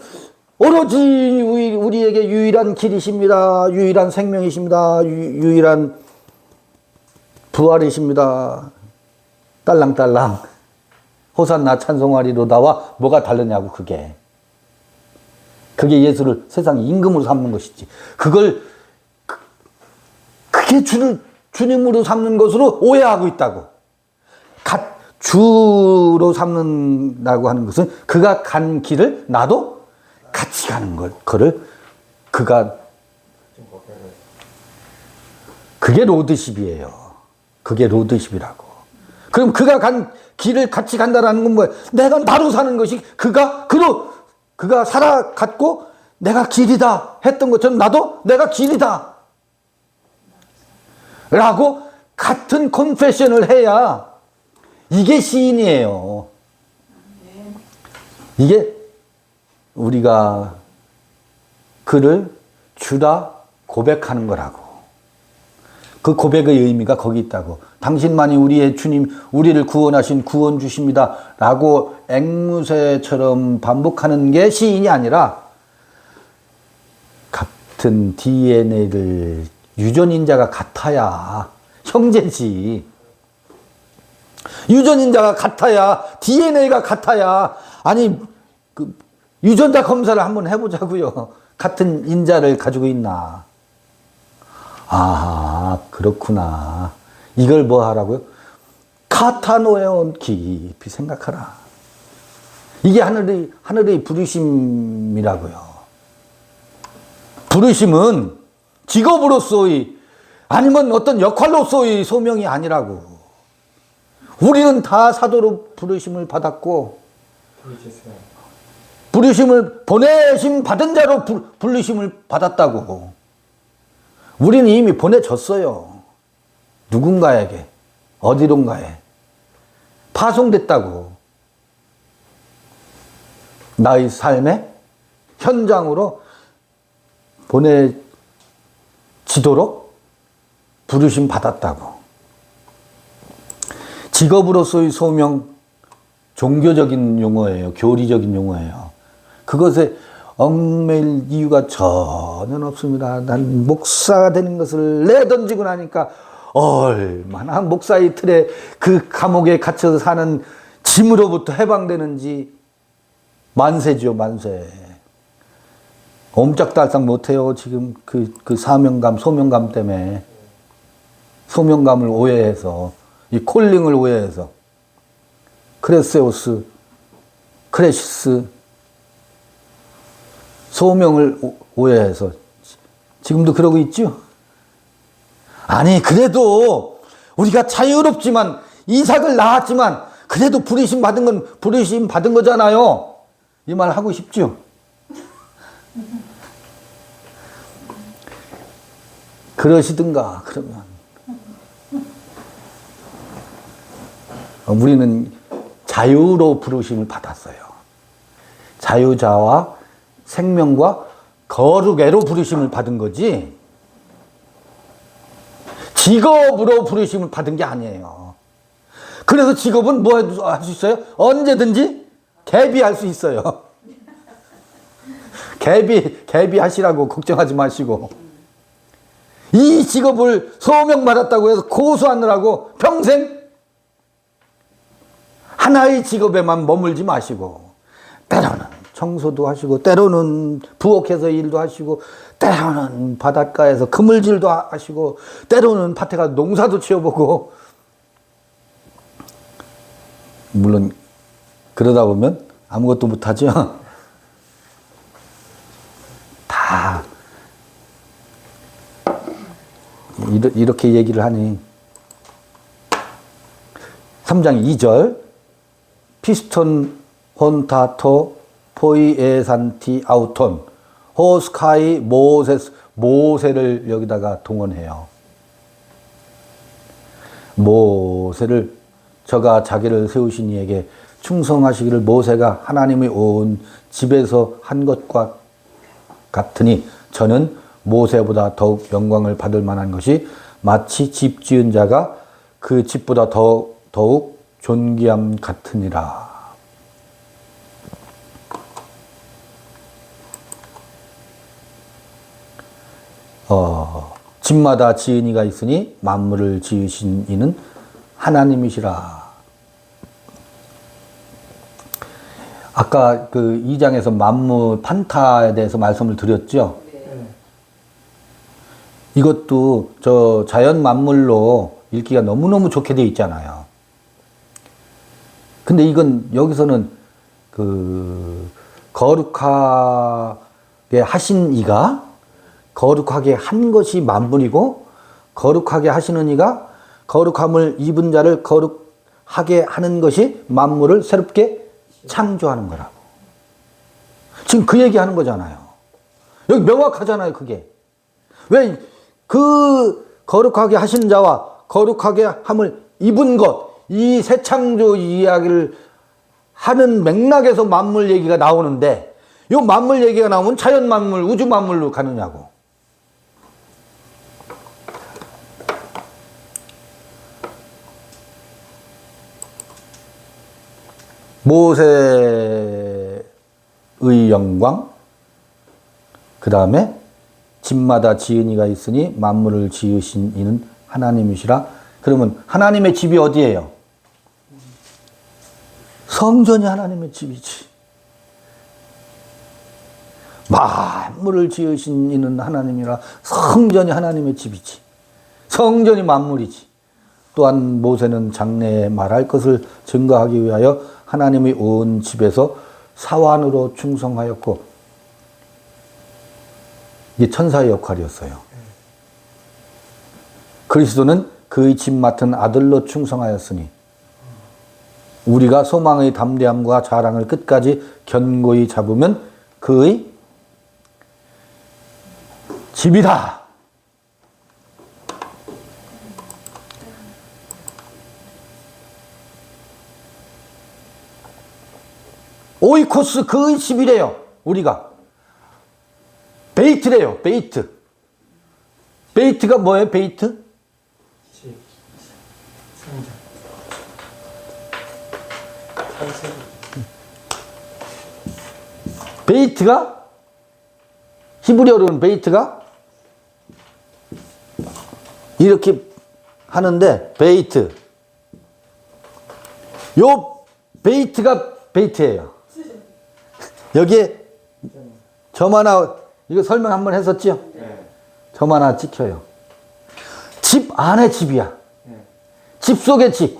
[SPEAKER 1] 오로지 우리에게 유일한 길이십니다. 유일한 생명이십니다. 유일한 부활이십니다. 딸랑딸랑 호산나 찬송하리로다와 뭐가 다르냐고. 그게 예수를 세상 임금으로 삼는 것이지. 그게 주님으로 삼는 것으로 오해하고 있다고. 주로 삼는다고 하는 것은 그가 간 길을 나도 같이 가는 거를 그게 로드십이에요. 그게 로드십이라고. 그럼 그가 간 길을 같이 간다라는 건 뭐예요? 내가 나로 사는 것이 그가 살아갔고 내가 길이다 했던 것처럼 나도 내가 길이다 라고 같은 컨페션을 해야 이게 시인이에요. 이게 우리가 그를 주라 고백하는 거라고. 그 고백의 의미가 거기 있다고. 당신만이 우리의 주님, 우리를 구원하신 구원주십니다 라고 앵무새처럼 반복하는 게 시인이 아니라 같은 DNA를 유전인자가 같아야 형제지. 유전인자가 같아야, DNA가 같아야. 아니, 유전자 검사를 한번 해보자고요. 같은 인자를 가지고 있나. 아, 그렇구나. 이걸 뭐 하라고요? 카타노에온 깊이 생각하라. 이게 하늘의 부르심이라고요. 부르심은 직업으로서의 아니면 어떤 역할로서의 소명이 아니라고. 우리는 다 사도로 부르심을 받았고
[SPEAKER 3] 부르셨어요.
[SPEAKER 1] 부르심을 보내심 받은 자로 부르심을 받았다고. 우리는 이미 보내졌어요. 누군가에게, 어디론가에 파송됐다고. 나의 삶의 현장으로 보내지도록 부르심 받았다고. 직업으로서의 소명, 종교적인 용어예요. 교리적인 용어예요. 그것에 얽매일 이유가 전혀 없습니다. 난 목사가 되는 것을 내던지고 나니까 얼마나 목사의 틀에 그 감옥에 갇혀서 사는 짐으로부터 해방되는지 만세죠, 만세. 옴짝달싹 못해요. 지금 그 사명감, 소명감 때문에. 소명감을 오해해서, 이 콜링을 오해해서. 크레세우스, 크레시스, 소명을 오해해서. 지금도 그러고 있죠? 아니, 그래도 우리가 자유롭지만, 이삭을 낳았지만, 그래도 부르심 받은 건 부르심 받은 거잖아요. 이 말 하고 싶죠? 그러시든가, 그러면. 우리는 자유로 부르심을 받았어요. 자유자와 생명과 거룩애로 부르심을 받은 거지, 직업으로 부르심을 받은 게 아니에요. 그래서 직업은 뭐 할 수 있어요? 언제든지 개비할 수 있어요. 개비하시라고 걱정하지 마시고. 이 직업을 소명받았다고 해서 고수하느라고 평생 하나의 직업에만 머물지 마시고, 때로는 청소도 하시고, 때로는 부엌에서 일도 하시고, 때로는 바닷가에서 그물질도 하시고, 때로는 밭에 가서 농사도 지어보고. 물론 그러다 보면 아무것도 못하죠. 다 이렇게 얘기를 하니 3장 2절 피스톤 혼타토 포이에산티 아우톤 호스카이 모세를 여기다가 동원해요. 모세를 저가 자기를 세우신 이에게 충성하시기를 모세가 하나님의 온 집에서 한 것과 같으니 저는 모세보다 더욱 영광을 받을 만한 것이 마치 집 지은 자가 그 집보다 더욱 존귀함 같으니라. 집마다 지은 이가 있으니 만물을 지으신 이는 하나님이시라. 아까 그 2장에서 만물 판타에 대해서 말씀을 드렸죠. 이것도 저 자연 만물로 읽기가 너무너무 좋게 돼 있잖아요. 근데 이건 여기서는 그 거룩하게 하신 이가 거룩하게 한 것이 만물이고, 거룩하게 하시는 이가 거룩함을 입은 자를 거룩하게 하는 것이 만물을 새롭게 창조하는 거라고. 지금 그 얘기 하는 거잖아요. 여기 명확하잖아요, 그게. 왜 그 거룩하게 하신 자와 거룩하게 함을 입은 것, 이 새 창조 이야기를 하는 맥락에서 만물 얘기가 나오는데, 이 만물 얘기가 나오면 자연 만물, 우주 만물로 가느냐고. 모세의 영광, 그 다음에 집마다 지은 이가 있으니 만물을 지으신 이는 하나님이시라. 그러면 하나님의 집이 어디예요? 성전이 하나님의 집이지. 만물을 지으신 이는 하나님이라. 성전이 하나님의 집이지. 성전이 만물이지. 또한 모세는 장래에 말할 것을 증거하기 위하여 하나님의 온 집에서 사환으로 충성하였고, 이게 천사의 역할이었어요. 그리스도는 그의 집 맡은 아들로 충성하였으니 우리가 소망의 담대함과 자랑을 끝까지 견고히 잡으면 그의 집이다. 오이코스 그의 집이래요. 우리가 베이트래요. 베이트. 베이트가 뭐예요? 베이트?
[SPEAKER 3] 집, 성전, 탄생.
[SPEAKER 1] 베이트가 히브리어로는 베이트가 이렇게 하는데 베이트. 요 베이트가 베이트예요. 여기에 점 하나, 이거 설명 한번 했었죠?
[SPEAKER 3] 네.
[SPEAKER 1] 점 하나 찍혀요. 집 안에 집이야.
[SPEAKER 3] 네.
[SPEAKER 1] 집 속의 집.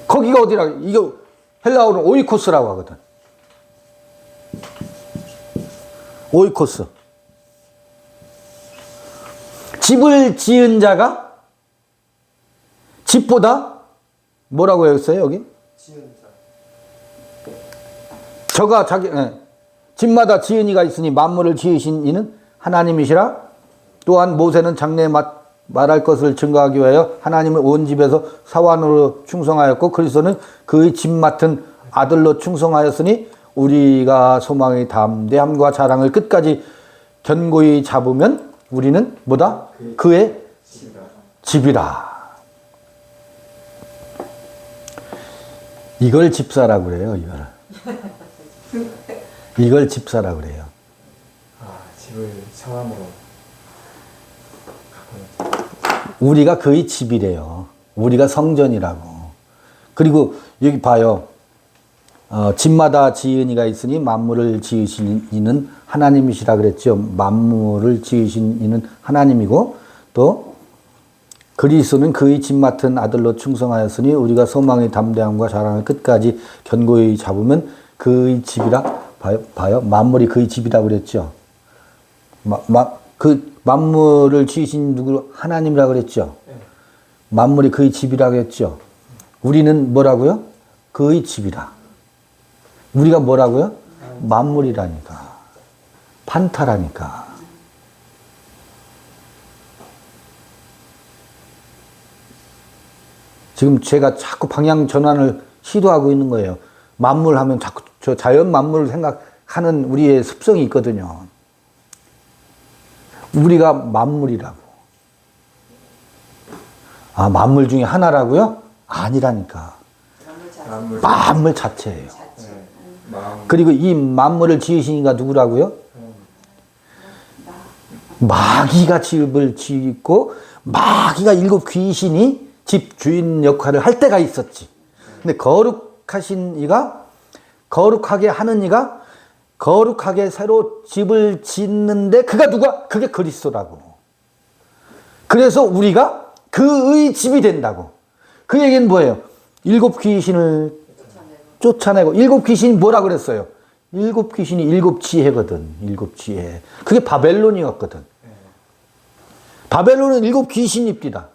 [SPEAKER 1] 거기가 어디라? 이거 헬라어로 오이코스라고 하거든. 오이코스. 집을 지은 자가 집보다 뭐라고 했어요, 여기?
[SPEAKER 3] 지은 자.
[SPEAKER 1] 저가 자기, 집마다 지은 이가 있으니 만물을 지으신 이는 하나님이시라. 또한 모세는 장래에 말할 것을 증거하기 위하여 하나님의 온 집에서 사환으로 충성하였고, 그리스도는 그의 집 맡은 아들로 충성하였으니 우리가 소망의 담대함과 자랑을 끝까지 견고히 잡으면 우리는 뭐다? 그의
[SPEAKER 3] 집이다.
[SPEAKER 1] 집이라. 이걸 집사라고 그래요, 이거를. 이걸 집사라고 그래요.
[SPEAKER 3] 아, 집을 사람으로 갖고
[SPEAKER 1] 우리가 그의 집이래요. 우리가 성전이라고. 그리고 여기 봐요. 집마다 지은 이가 있으니 만물을 지으신 이는 하나님이시라 그랬죠. 만물을 지으신 이는 하나님이고, 또 그리스도는 그의 집 맡은 아들로 충성하였으니 우리가 소망의 담대함과 자랑을 끝까지 견고히 잡으면 그의 집이라. 봐요. 만물이 그의 집이라 그랬죠. 그 만물을 지으신 누구? 하나님이라 그랬죠. 만물이 그의 집이라 그랬죠. 우리는 뭐라고요? 그의 집이라. 우리가 뭐라고요? 만물이라니까. 판타라니까. 지금 제가 자꾸 방향 전환을 시도하고 있는 거예요. 만물 하면 자꾸 저 자연 만물을 생각하는 우리의 습성이 있거든요. 우리가 만물이라고. 아, 만물 중에 하나라고요? 아니라니까.
[SPEAKER 3] 만물.
[SPEAKER 1] 만물 자체예요.
[SPEAKER 3] 네. 마음.
[SPEAKER 1] 그리고 이 만물을 지으신 이가 누구라고요? 마귀가 집을 짓고 마귀가 일곱 귀신이 집 주인 역할을 할 때가 있었지. 근데 거룩하신 이가, 거룩하게 하는 이가 거룩하게 새로 집을 짓는데 그가 누가? 그게 그리스도라고. 그래서 우리가 그의 집이 된다고. 그 얘기는 뭐예요? 일곱 귀신을 쫓아내고. 일곱 귀신이 뭐라 그랬어요? 일곱 귀신이 일곱 지혜거든. 일곱 지혜. 그게 바벨론이었거든. 바벨론은 일곱 귀신입니다.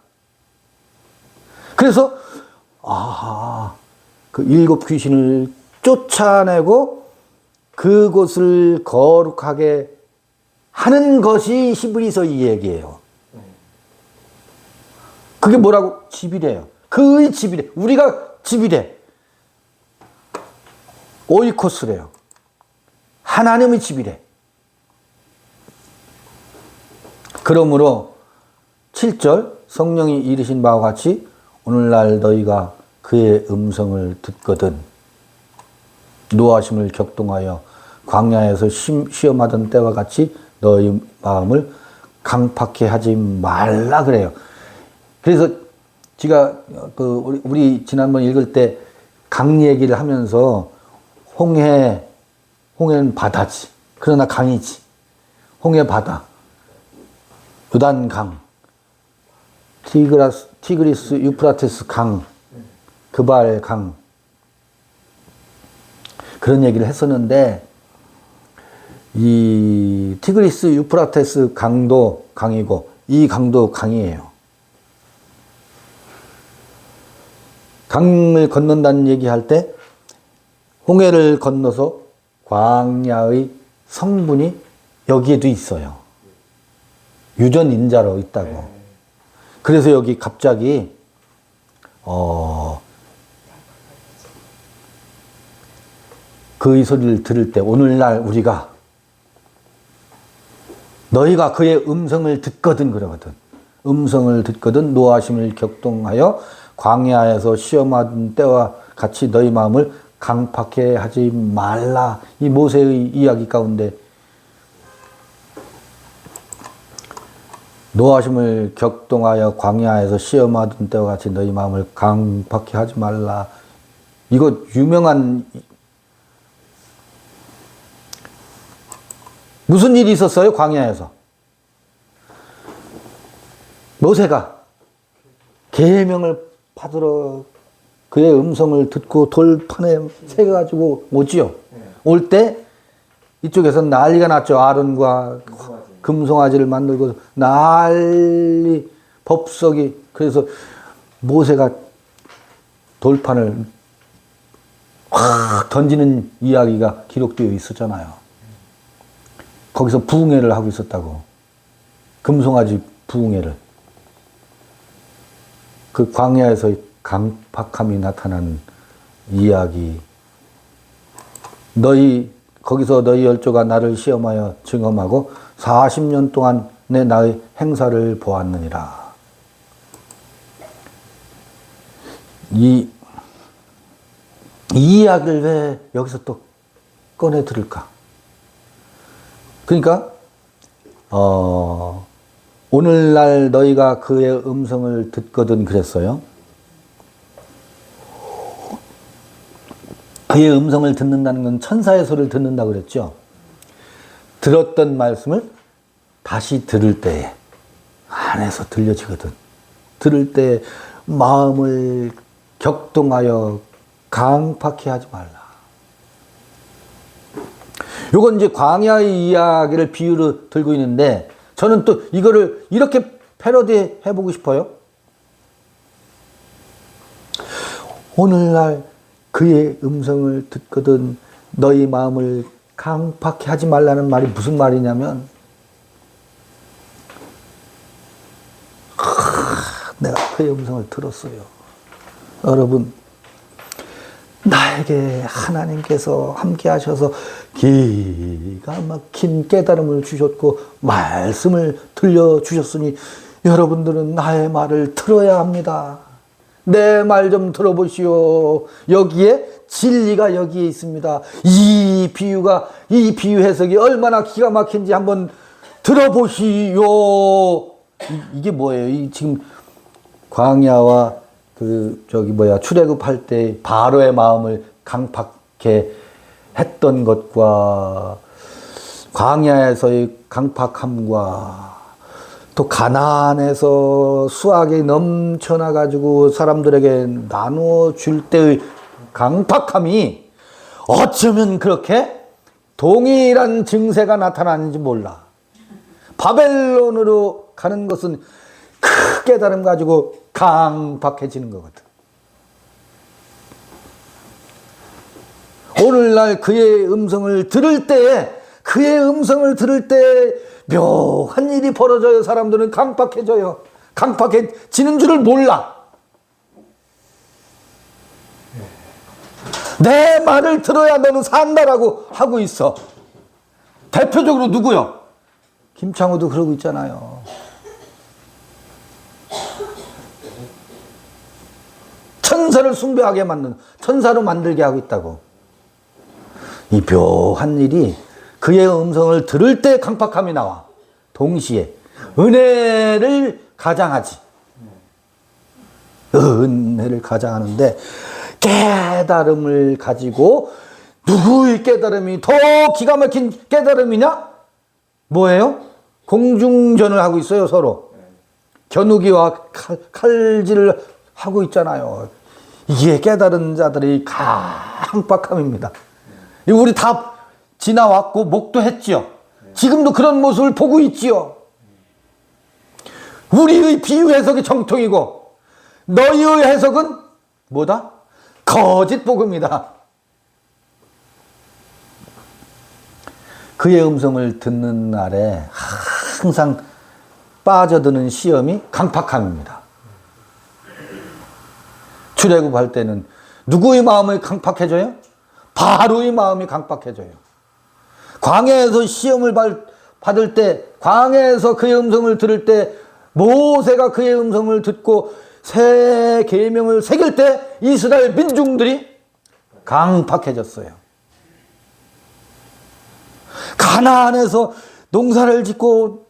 [SPEAKER 1] 그래서 그 일곱 귀신을 쫓아내고 그곳을 거룩하게 하는 것이 히브리서 이 얘기예요. 그게 뭐라고? 집이래요. 그의 집이래. 우리가 집이래. 오이코스래요. 하나님의 집이래. 그러므로 7절 성령이 이르신 바와 같이 오늘날 너희가 그의 음성을 듣거든 노하심을 격동하여 광야에서 시험하던 때와 같이 너희 마음을 강팍해 하지 말라 그래요. 그래서 제가 우리 지난번 읽을 때 강 얘기를 하면서 홍해 홍해는 바다지. 그러나 강이지. 홍해 바다, 요단강, 티그리스 유프라테스 강, 그발 강. 그런 얘기를 했었는데, 이 티그리스 유프라테스 강도 강이고, 이 강도 강이에요. 강을 건넌다는 얘기할 때, 홍해를 건너서 광야의 성분이 여기에도 있어요. 유전인자로 있다고. 그래서 여기 갑자기 그의 소리를 들을 때 오늘날 우리가 너희가 그의 음성을 듣거든 그러거든. 음성을 듣거든 노하심을 격동하여 광야에서 시험하던 때와 같이 너희 마음을 강팍해 하지 말라. 이 모세의 이야기 가운데 노하심을 격동하여 광야에서 시험하던 때와 같이 너희 마음을 강팍해 하지 말라. 이거 유명한 무슨 일이 있었어요? 광야에서. 모세가 계명을 받으러 그의 음성을 듣고 돌판에 새겨가지고 오지요. 올 때 이쪽에서 난리가 났죠. 아론과 금송아지를 만들고 난리 법석이. 그래서 모세가 돌판을 확 던지는 이야기가 기록되어 있었잖아요. 거기서 부흥회를 하고 있었다고. 금송아지 부흥회를. 그 광야에서의 강팍함이 나타난 이야기. 거기서 너희 열조가 나를 시험하여 증험하고 40년 동안 나의 행사를 보았느니라. 이 이야기를 왜 여기서 또 꺼내 들을까? 그러니까 오늘날 너희가 그의 음성을 듣거든 그랬어요. 그의 음성을 듣는다는 건 천사의 소리를 듣는다고 그랬죠. 들었던 말씀을 다시 들을 때에 안에서 들려지거든. 들을 때 마음을 격동하여 강팍해 하지 말라. 요건 이제 광야의 이야기를 비유로 들고 있는데 저는 또 이거를 이렇게 패러디 해보고 싶어요. 오늘날 그의 음성을 듣거든 너희 마음을 강팍해 하지 말라는 말이 무슨 말이냐면 내가 그의 음성을 들었어요. 여러분 나에게 하나님께서 함께 하셔서 기가 막힌 깨달음을 주셨고 말씀을 들려주셨으니 여러분들은 나의 말을 들어야 합니다. 내 말 좀 들어보시오. 여기에 진리가 여기에 있습니다. 이 비유 해석이 얼마나 기가 막힌지 한번 들어보시오. 이게 뭐예요? 지금 광야와 출애굽할 때 바로의 마음을 강팍해 했던 것과 광야에서의 강팍함과 또 가나안에서 수확이 넘쳐나 가지고 사람들에게 나누어 줄 때의 강팍함이 어쩌면 그렇게 동일한 증세가 나타나는지 몰라. 바벨론으로 가는 것은 큰 깨달음 가지고 강팍해지는 거거든. 오늘날 그의 음성을 들을 때에 묘한 일이 벌어져요. 사람들은 강팍해져요. 강팍해지는 줄을 몰라. 내 말을 들어야 너는 산다라고 하고 있어. 대표적으로 누구요? 김창호도 그러고 있잖아요. 천사를 숭배하게 만드는, 천사로 만들게 하고 있다고. 이 묘한 일이 그의 음성을 들을 때 강팍함이 나와. 동시에 은혜를 가장하지. 은혜를 가장하는데 깨달음을 가지고 누구의 깨달음이 더 기가 막힌 깨달음이냐? 뭐예요? 공중전을 하고 있어요, 서로. 겨누기와 칼질을 하고 있잖아요. 이게 깨달은 자들의 강박함입니다. 우리 다 지나왔고 목도했지요. 지금도 그런 모습을 보고 있지요. 우리의 비유 해석이 정통이고 너희의 해석은 뭐다? 거짓 복음이다. 그의 음성을 듣는 날에 항상 빠져드는 시험이 강팍함입니다. 출애굽할 때는 누구의 마음이 강팍해져요? 바로의 마음이 강팍해져요. 광야에서 시험을 받을 때, 광야에서 그의 음성을 들을 때, 모세가 그의 음성을 듣고 새 계명을 새길 때 이스라엘 민중들이 강팍해졌어요. 가나안에서 농사를 짓고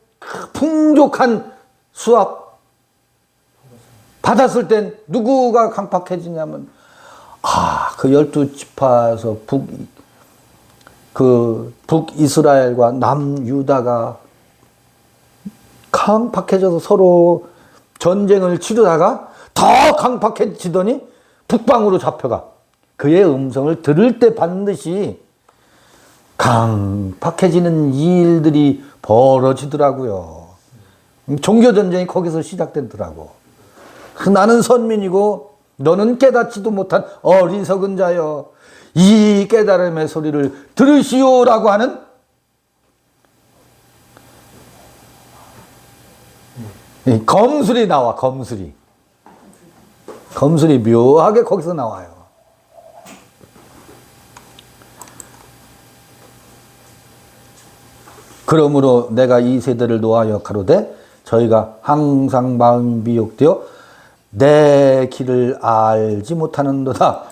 [SPEAKER 1] 풍족한 수확 받았을 땐 누구가 강팍해지냐면 그 12지파에서 북이스라엘과 남유다가 강팍해져서 서로 전쟁을 치르다가 더 강팍해지더니 북방으로 잡혀가. 그의 음성을 들을 때 반드시 강팍해지는 일들이 벌어지더라고요. 종교전쟁이 거기서 시작되더라고. 나는 선민이고 너는 깨닫지도 못한 어리석은 자여 이 깨달음의 소리를 들으시오라고 하는 검술이 나와. 검술이 묘하게 거기서 나와요. 그러므로 내가 이 세대를 노하여 가로되 저희가 항상 마음이 미혹되어 내 길을 알지 못하는도다.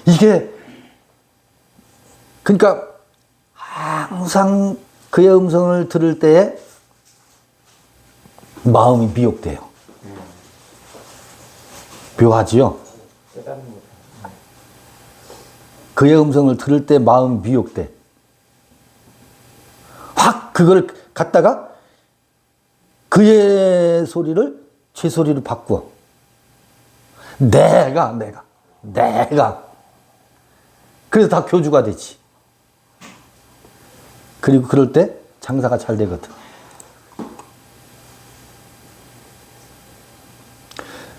[SPEAKER 1] 이게 그러니까 항상 그의 음성을 들을 때에 마음이 미혹돼요. 묘하지요? 그의 음성을 들을 때 마음이 미혹돼. 확 그걸 갖다가 그의 소리를 제 소리로 바꾸어. 내가. 그래서 다 교주가 되지. 그리고 그럴 때 장사가 잘 되거든.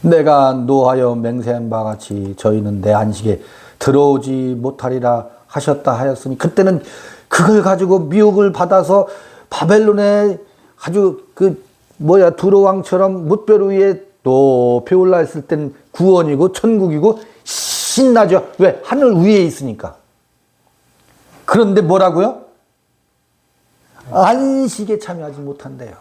[SPEAKER 1] 내가 노하여 맹세한 바 같이 저희는 내 안식에 들어오지 못하리라 하셨다 하였으니 그때는 그걸 가지고 미혹을 받아서 바벨론에 아주 두로왕처럼 뭇별 위에 높이 올라 있을 땐 구원이고 천국이고 신나죠. 왜? 하늘 위에 있으니까. 그런데 뭐라고요? 안식에 참여하지 못한대요.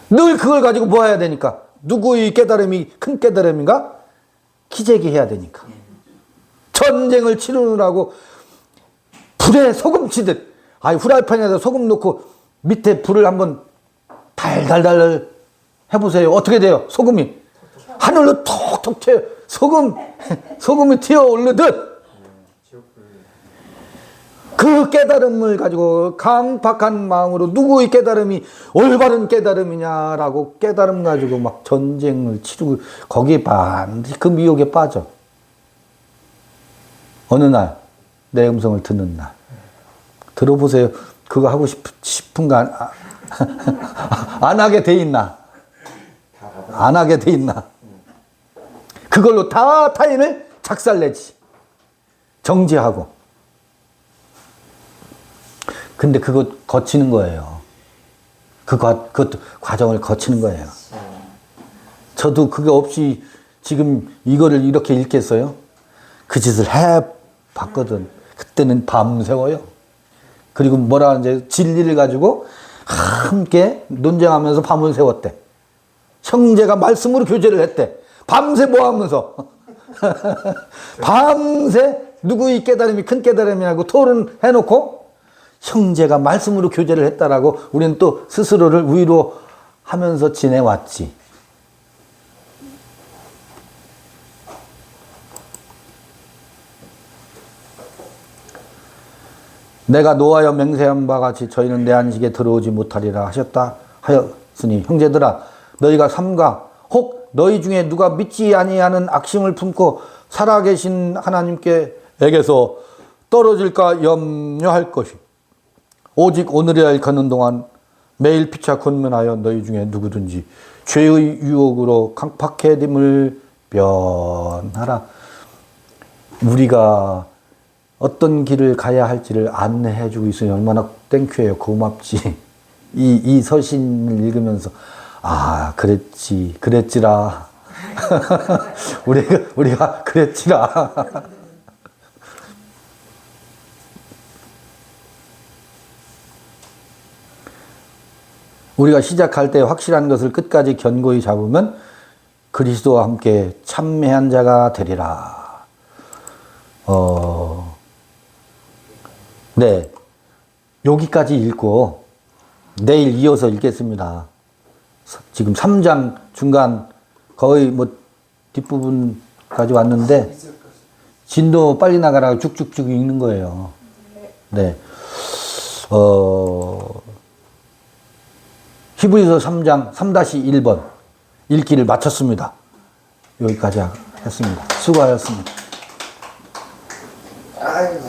[SPEAKER 1] 늘 그걸 가지고 뭐 해야 되니까? 누구의 깨달음이 큰 깨달음인가? 기재기 해야 되니까. 전쟁을 치르느라고 불에 소금 치듯 후라이팬에다 소금 넣고 밑에 불을 한번 달달달 해보세요. 어떻게 돼요? 소금이 하늘로 톡톡 튀어요. 소금이 튀어 오르듯 그 깨달음을 가지고 강팍한 마음으로 누구의 깨달음이 올바른 깨달음이냐라고 깨달음 가지고 막 전쟁을 치르고 거기에 반드시 그 미혹에 빠져. 어느 날 내 음성을 듣는 날 들어보세요. 그거 하고 싶은 거 안 하게 돼 있나? 안 하게 돼 있나? 그걸로 다 타인을 작살내지. 정지하고. 근데 그거 거치는 거예요. 그것도 과정을 거치는 거예요. 저도 그게 없이 지금 이거를 이렇게 읽겠어요? 그 짓을 해봤거든. 그때는 밤새워요. 그리고 뭐라 하는지 진리를 가지고 함께 논쟁하면서 밤을 새웠대. 형제가 말씀으로 교제를 했대. 밤새 뭐 하면서. 밤새 누구의 깨달음이 큰 깨달음이라고 토론해놓고 형제가 말씀으로 교제를 했다라고 우리는 또 스스로를 위로하면서 지내왔지. 내가 노하여 맹세한 바 같이 저희는 내 안식에 들어오지 못하리라 하였으니 형제들아 너희가 삼가 혹 너희 중에 누가 믿지 아니하는 악심을 품고 살아계신 하나님께에게서 떨어질까 염려할 것이 오직 오늘이야 일컫는 동안 매일 피차 권면하여 너희 중에 누구든지 죄의 유혹으로 강팍해됨을 변하라. 우리가 어떤 길을 가야 할지를 안내해주고 있으니 얼마나 땡큐예요. 고맙지. 이 서신을 읽으면서 아 그랬지라. 우리가 그랬지라. 우리가 시작할 때 확실한 것을 끝까지 견고히 잡으면 그리스도와 함께 참매한 자가 되리라. 네. 여기까지 읽고 내일 이어서 읽겠습니다. 지금 3장 중간 거의 뭐 뒷부분까지 왔는데 진도 빨리 나가라고 쭉쭉쭉 읽는 거예요. 네. 히브리서 3장 3-1번 읽기를 마쳤습니다. 여기까지 했습니다. 수고하셨습니다.
[SPEAKER 3] 아이고.